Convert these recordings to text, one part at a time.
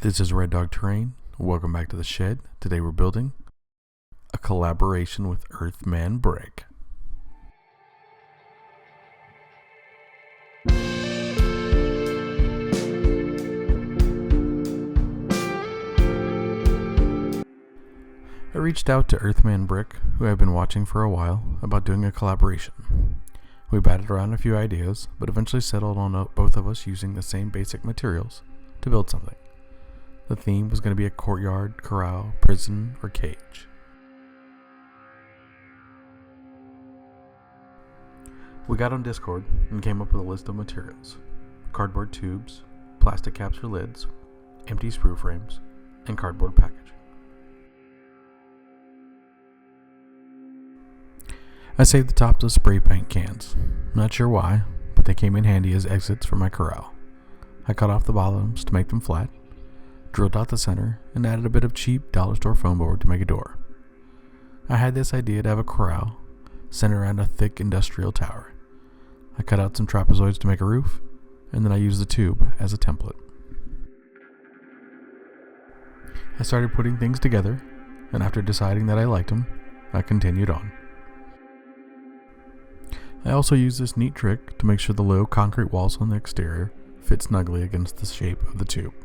This is Red Dog Terrain. Welcome back to the shed. Today we're building a collaboration with Earthman Brick. I reached out to Earthman Brick, who I've been watching for a while, about doing a collaboration. We batted around a few ideas, but eventually settled on both of us using the same basic materials to build something. The theme was going to be a courtyard, corral, prison, or cage. We got on Discord and came up with a list of materials: cardboard tubes, plastic caps for lids, empty sprue frames, and cardboard packaging. I saved the tops of spray paint cans. Not sure why, but they came in handy as exits for my corral. I cut off the bottoms to make them flat, drilled out the center, and added a bit of cheap dollar store foam board to make a door. I had this idea to have a corral centered around a thick industrial tower. I cut out some trapezoids to make a roof, and then I used the tube as a template. I started putting things together, and after deciding that I liked them, I continued on. I also used this neat trick to make sure the low concrete walls on the exterior fit snugly against the shape of the tube.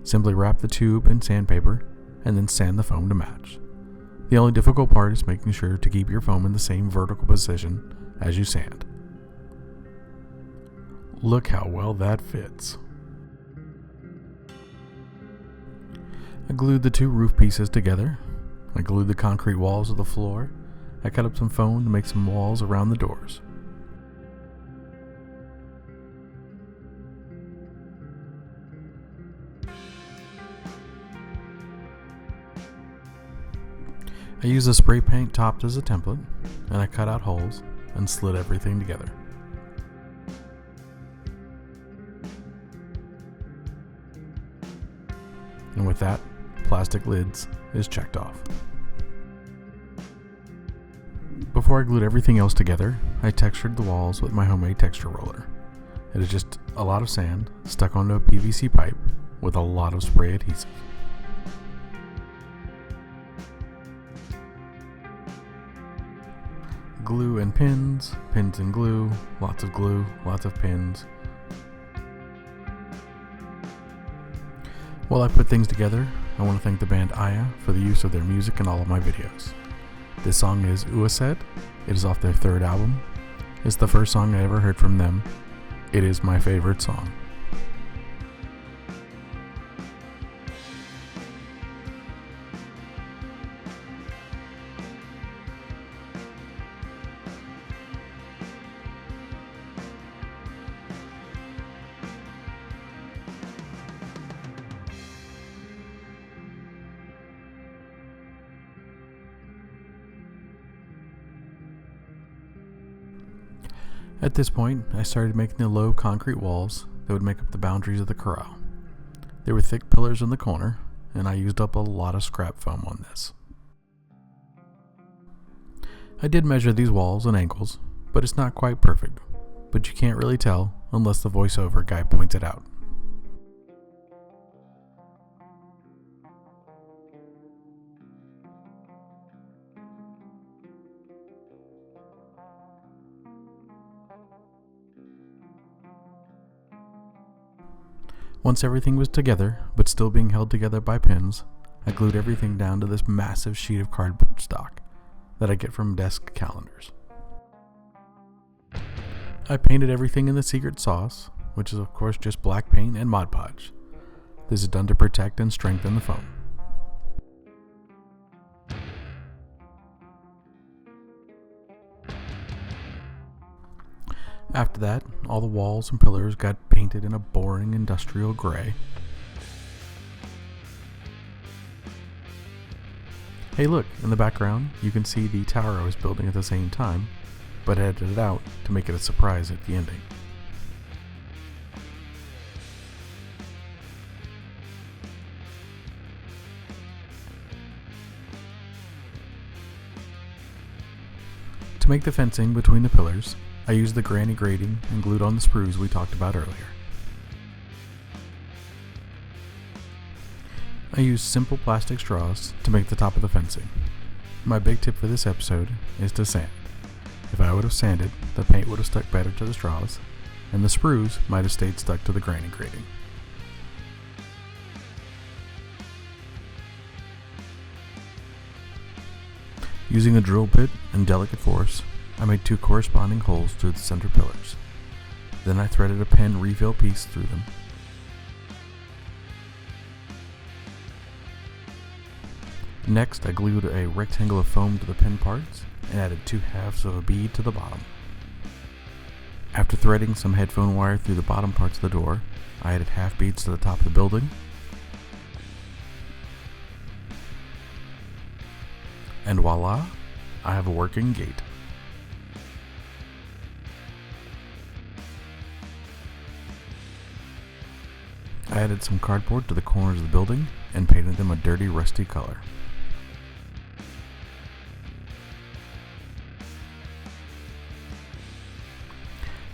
Simply wrap the tube in sandpaper and then sand the foam to match. The only difficult part is making sure to keep your foam in the same vertical position as you sand. Look how well that fits. I glued the two roof pieces together. I glued the concrete walls of the floor. I cut up some foam to make some walls around the doors. I used the spray paint topped as a template, and I cut out holes and slid everything together. And with that, plastic lids is checked off. Before I glued everything else together, I textured the walls with my homemade texture roller. It is just a lot of sand stuck onto a PVC pipe with a lot of spray adhesive. Glue and pins and glue, lots of pins. While I put things together, I want to thank the band Aya for the use of their music in all of my videos. This song is Uaset. It is off their third album. It's the first song I ever heard from them. It is my favorite song. At this point, I started making the low concrete walls that would make up the boundaries of the corral. There were thick pillars in the corner, and I used up a lot of scrap foam on this. I did measure these walls and angles, but it's not quite perfect, but you can't really tell unless the voiceover guy points it out. Once everything was together, but still being held together by pins, I glued everything down to this massive sheet of cardboard stock that I get from desk calendars. I painted everything in the secret sauce, which is of course just black paint and Mod Podge. This is done to protect and strengthen the foam. After that, all the walls and pillars got painted in a boring industrial gray. Hey look, in the background you can see the tower I was building at the same time, but I edited it out to make it a surprise at the ending. To make the fencing between the pillars, I used the granny grating and glued on the sprues we talked about earlier. I used simple plastic straws to make the top of the fencing. My big tip for this episode is to sand. If I would have sanded, the paint would have stuck better to the straws, and the sprues might have stayed stuck to the granny grating. Using a drill bit and delicate force, I made 2 corresponding holes through the center pillars. Then I threaded a pen refill piece through them. Next, I glued a rectangle of foam to the pin parts and added 2 halves of a bead to the bottom. After threading some headphone wire through the bottom parts of the door, I added half beads to the top of the building. And voila, I have a working gate. I added some cardboard to the corners of the building and painted them a dirty, rusty color.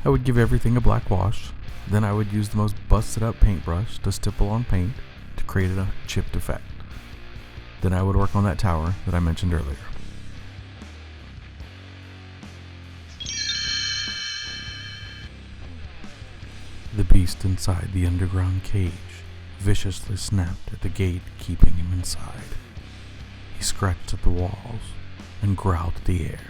I would give everything a black wash, then I would use the most busted up paintbrush to stipple on paint to create a chipped effect. Then I would work on that tower that I mentioned earlier. The beast inside the underground cage viciously snapped at the gate, keeping him inside. He scratched at the walls and growled at the air.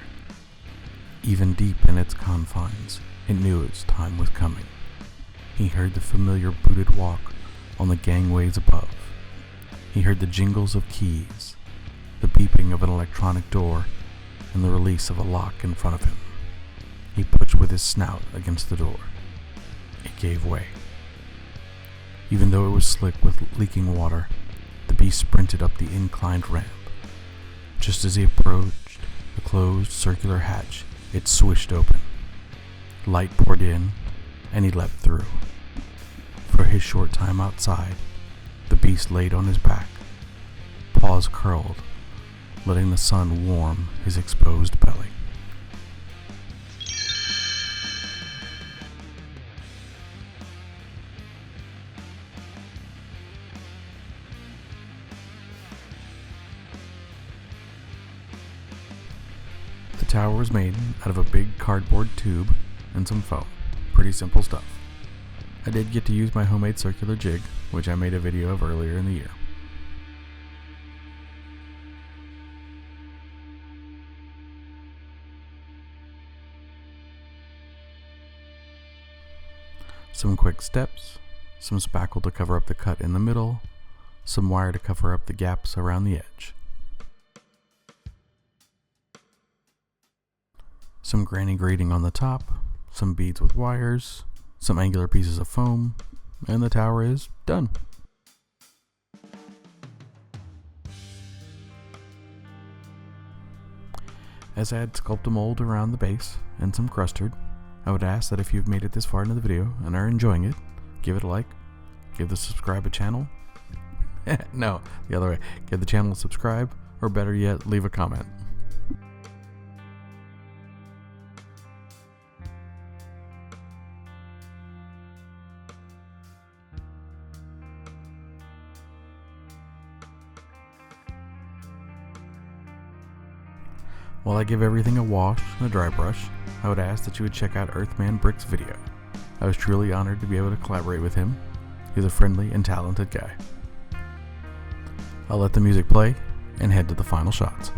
Even deep in its confines, it knew its time was coming. He heard the familiar booted walk on the gangways above. He heard the jingles of keys, the beeping of an electronic door, and the release of a lock in front of him. He pushed with his snout against the door. It gave way. Even though it was slick with leaking water, the beast sprinted up the inclined ramp. Just as he approached the closed circular hatch, it swished open. Light poured in, and he leapt through. For his short time outside, the beast laid on his back, paws curled, letting the sun warm his exposed belly. The tower was made out of a big cardboard tube and some foam. Pretty simple stuff. I did get to use my homemade circular jig, which I made a video of earlier in the year. Some quick steps, some spackle to cover up the cut in the middle, some wire to cover up the gaps around the edge. Some granny grating on the top, some beads with wires, some angular pieces of foam, and the tower is done. As I had sculpted a mold around the base and some custard, I would ask that if you've made it this far into the video and are enjoying it, give it a like, give the subscribe a channel. No, the other way. Give the channel a subscribe, or better yet, leave a comment. While I give everything a wash and a dry brush, I would ask that you would check out Earthman Brick's video. I was truly honored to be able to collaborate with him. He's a friendly and talented guy. I'll let the music play and head to the final shots.